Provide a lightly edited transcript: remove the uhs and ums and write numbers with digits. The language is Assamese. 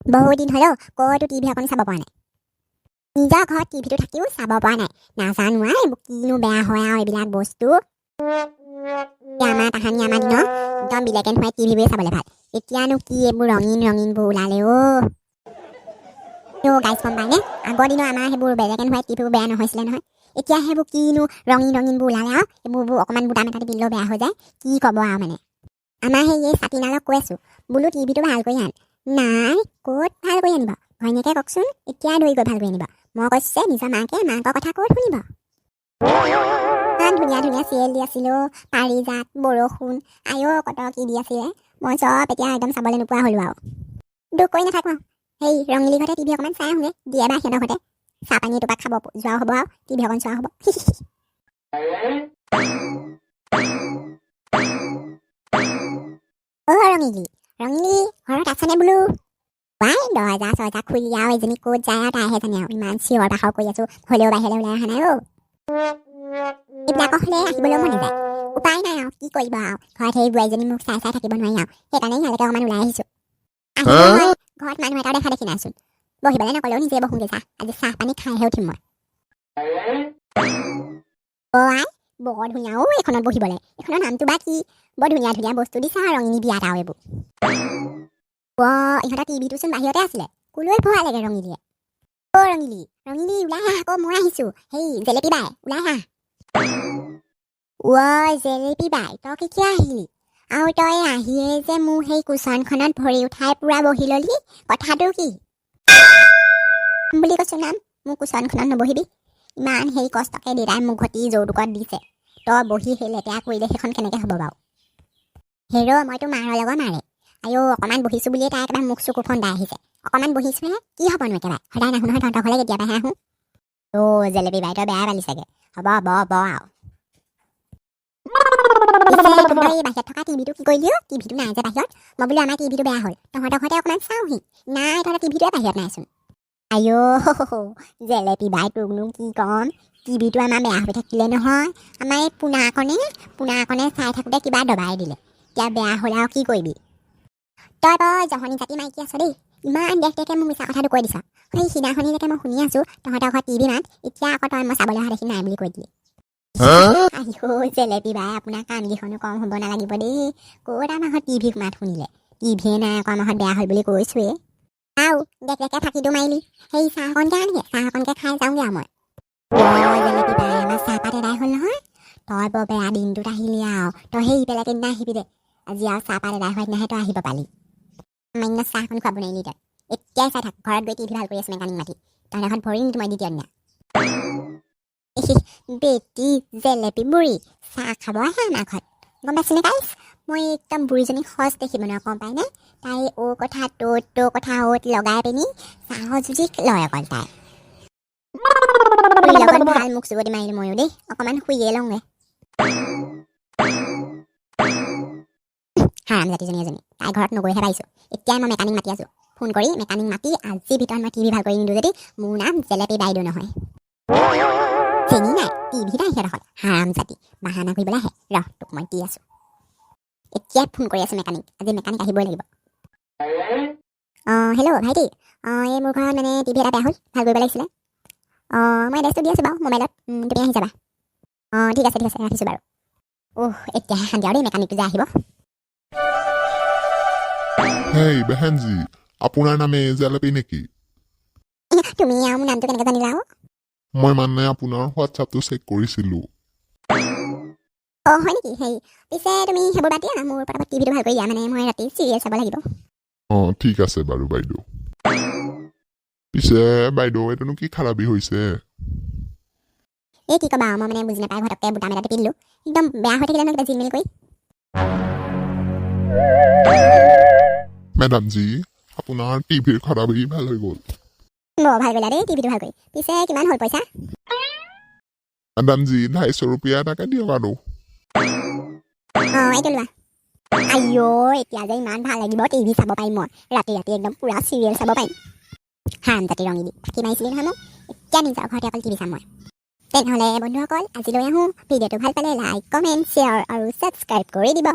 বহু দিন হ'লেও ক'তো টিভি এখন চাব পৰা নাই নিজৰ ঘৰত টিভিটো থাকিও চাব পৰা নাই নাজানো এইবোৰ কিনো বেয়া হয় আৰু এইবিলাক বস্তু আমাৰ তাহানি আমাৰ দিনৰ একদম ব্লেক এণ্ড হোৱাইট টিভিবোৰে চাবলৈ ভাল এতিয়ানো কি এইবোৰ ৰঙীনবোৰ ওলালে গাইজ গম পায়নে আগৰ দিনৰ আমাৰ সেইবোৰ ব্লেক এণ্ড হোৱাইট টিভিবোৰ বেয়া নহৈছিলে নহয় এতিয়া সেইবোৰ কিনো ৰঙীনবোৰ ওলালে আৰু এইবোৰ অকণমান বুটাম এটা দিলেও বেয়া হৈ যায় কি ক'ব আৰু মানে আমাৰ সেই ছাতিনালক কৈ আছোঁ বোলো টিভিটো ভাল কৰি আন নাই ক'ত ভাল কৰি আনিব ঘৈণীয়েকে কওকচোন এতিয়া দৌৰি গৈ ভাল কৰি আনিব মই কৈছে নিজৰ মাকৰ কথা ক'ত শুনিব ইমান ধুনীয়া চিৰিয়েল দি আছিলো পাৰিজাত বৰষুণ কত কি দি আছিলে মই চব এতিয়া একদম চাবলৈ নোপোৱা হ'লো আৰু দুখ কৰি নাথাকো সেই ৰঙিলী ঘৰতে টিভি অকণমান চাই আহোঁগৈ দিয়ে বা সিহঁতৰ ঘৰতে চাহ পানী এটোপা খাব যোৱা হ'ব আৰু টিভি অকণ চোৱা হ'ব ৰঙিলী ঘৰত আছেনে বোলো দৰ্জা চৰ্জা খুলি আৰু এজনী ক'ত যায় আৰু তাইহে জানে আৰু ইমান চিঞৰ বাখৰ কৰি আছো হ'লেও বাহিৰলৈ ওলাই অহা নাই এইবিলাকৰ হ'লে আহিবলৈ মন নাযায় উপায় নাই আৰু কি কৰিব আৰু ঘৰত সেই বোৱাৰীজনী মোক চাই থাকিব নোৱাৰি আৰু সেইকাৰণে সিহঁতকে অকণমান ওলাই আহিছোঁ ঘৰত মানুহ এটা দেখা দেখি নাইচোন বহিবলৈ নকলেও নিজে বহোঁগৈ যা আজি চাহ পানী খাইহে উঠিম মই বৰ ধুনীয়া এইখনত বহিবলৈ এইখনৰ নামটো বা কি বৰ ধুনীয়া বস্তু দিছা ৰঙিনী বিয়াত আৰু এইবোৰ ইহঁতৰ টিভিটো চোন বাহিৰতে আছিলে কোলৈ ভয় লাগে ৰঙিলীয়ে ৰঙিলী ওলাই আহ আকৌ মই আহিছোঁ সেই জেলেপী বাই ওলাই আহ জেলেপী বাই তই কেতিয়া আহিলি আৰু তই আহিয়ে যে মোৰ সেই কুচনখনত ভৰি উঠাই পুৰা বহি ললি কথাটো কি বুলি কৈছোঁ নাম মোৰ কুচনখনত নবহিবি ইমান সেই কষ্টকে দেউতাই মোক ঘটি যৌতুকত দিছে তই বহি সেই লেতেৰা কৰিলে সেইখন কেনেকৈ হ'ব বাৰু মইতো মাৰৰ লগত মাৰে অকণমান বহিছোঁ বুলিয়ে তাই একেবাৰে মুখ চকু ফন্দাই আহিছে অকণমান বহিছোঁহে কি হ'বনো একেবাৰে সদায় নাহোঁ নহয় তহঁতৰ ঘৰলৈ কেতিয়াবাহে আহোঁ জেলেপী বাই তই বেয়া পালি চাগে হ'ব আৰু বাহিৰত থকা টিভিটো কি কৰিলি টিভিটো নাই যে বাহিৰত মই বোলো আমাৰ টিভিটো বেয়া হ'ল তহঁতৰ ঘৰতে অকণমান চাওঁহি নাই তহঁতৰ টিভিটোৱে বাহিৰত নাইচোন জেলেপী বাই তোকনো কি ক'ম টিভিটো আমাৰ বেয়া হৈ থাকিলে নহয় আমাৰ এই পোনাকণে চাই থাকোঁতে কিবা দবাই দিলে এতিয়া বেয়া হ'ল আৰু কি কৰিবি তই জহনী জাতি মাইকী আছ দেই ইমান দেখ মোক মিছা কথাটো কৈ দিছ সেই সিদিনাখনিলৈকে মই শুনি আছোঁ তহঁতৰ ঘৰত টিভি মাত এতিয়া আকৌ তই মই চাবলৈ অহা দেখি নাই বুলি কৈ দিলি জেলেপী বাই আপোনাৰ কামকেইখনো কম হ'ব নালাগিব দেই ক'ত আমাৰ ঘৰত টিভি মাত শুনিলে টিভিয়ে নাই আকৌ আমাৰ ঘৰত বেয়া হ'ল বুলি কৈছোঁৱেই দেখ থাকিটো মাৰিলি সেই চাহ অকণকৈ আনগে চাহ অকণকৈ খাই যাওঁগৈ আৰু মই জেলেপী বাই আমাৰ চাহপাত এদাই হ'ল নহয় তই বৰ বেয়া দিনটোত আহিলি আৰু তই সেই বেলেগ এদিনা আহিবি দে আজি আৰু চাহপাত এদাই হোৱাৰ দিনাহে তই আহিব পালি মান্য চাহখন খুৱাব নোৱাৰিলি তই এতিয়াই চাই থাক ঘৰত গৈ টিভি ভাল কৰি আছে মেকানিক মাতি তহঁতৰ এখন ভৰি নিদিওঁ মই দ্বিতীয় দিনা বেটি জেলেপী বুঢ়ী চাহ খাব আহে আমাৰ ঘৰত গম পাইছেনে গাইছ মই একদম বুঢ়ীজনী সজ দেখিব নোৱাৰোঁ গম পাইনে তাই কথা ত'ত কথা লগাই পিনি চাহৰ জুজি লয় অকল তাই লগত ভাল মুখ চুগতি মাৰিলোঁ ময়ো দেই অকণমান শুইয়ে লওঁগৈ জাতিজনী এজনী তাই ঘৰত নগৈহে পাইছোঁ এতিয়াই মই মেকানিক মাতি আছোঁ ফোন কৰি মেকানিক মাতি আজিৰ ভিতৰত মই টিভি ভাল কৰি নিদিওঁ যদি মোৰ নাম জেলেপী বাইদেউ নহয় চেনি নাই টিভি নাই সিহঁতৰ হাৰাম জাতি বাহানা কৰিবলৈ আহে তোক মই দি আছোঁ এতিয়াই ফোন কৰি আছোঁ মেকানিক আজি মেকানিক আহিবই লাগিব হেল্ল' ভাইটি এই মোৰ ঘৰত মানে টিভি এটা বেয়া হ'ল ভাল কৰিব লাগিছিলে মই এড্ৰেছটো দি আছোঁ বাৰু মোবাইলত তুমি আহি যাবা ঠিক আছে ৰাখিছোঁ বাৰু এতিয়াহে শান্তি আৰু দেই মেকানিকটো যে আহিব হেই বেহেনজি আপোনাৰ নামে জেলেপী নেকি তুমি আৰু মোৰ নামটো কেনেকৈ জানিলা মই মানে আপোনাৰ হোৱাটছআপটো চেক কৰিছিলোঁ হয় নেকি সেই পিছে তুমি সেইবোৰ বাদ দিয়া মোৰ পটাপট টিভিটো ভাল কৰি দিয়া মানে মই ৰাতি চিৰিয়েল চাব লাগিব ঠিক আছে বাৰু বাইদেউ পিছে বাইদেউ এইটোনো কি খাৰাপি হৈছে এই কি ক'বা মই মানে বুজি নাপাই ঘৰতে বুটাম এটা টিপি দিলোঁ একদম বেয়া হৈ থাকিলে ন কিবা জিলমিল কৰি মেডামজি আপোনাৰ টিভিৰ খাৰাপি ভাল হৈ গ'ল বৰ ভাল কৰিলা দেই টিভিটো ভাল কৰি পিছে কিমান হ'ল পইচা মেডামজি 250 रुपया এটাকে দিয়ক আৰু এইটো লোৱা এতিয়া যে ইমান ভাল লাগিব টিভি চাব পাৰিম মই ৰাতি একদম পুৰা চিৰিয়েল চাব পাৰিম হাৰাম জাতি ৰঙিলি ফাঁকি মাৰিছিলি নহয় মোক এতিয়া নিজৰ ঘৰতে অকল টিভি চাম মই তেনেহ'লে বন্ধুসকল আজিলৈ আহোঁ ভিডিঅ'টো ভাল পালে লাইক কমেণ্ট শ্বেয়াৰ আৰু ছাবস্ক্ৰাইব কৰি দিব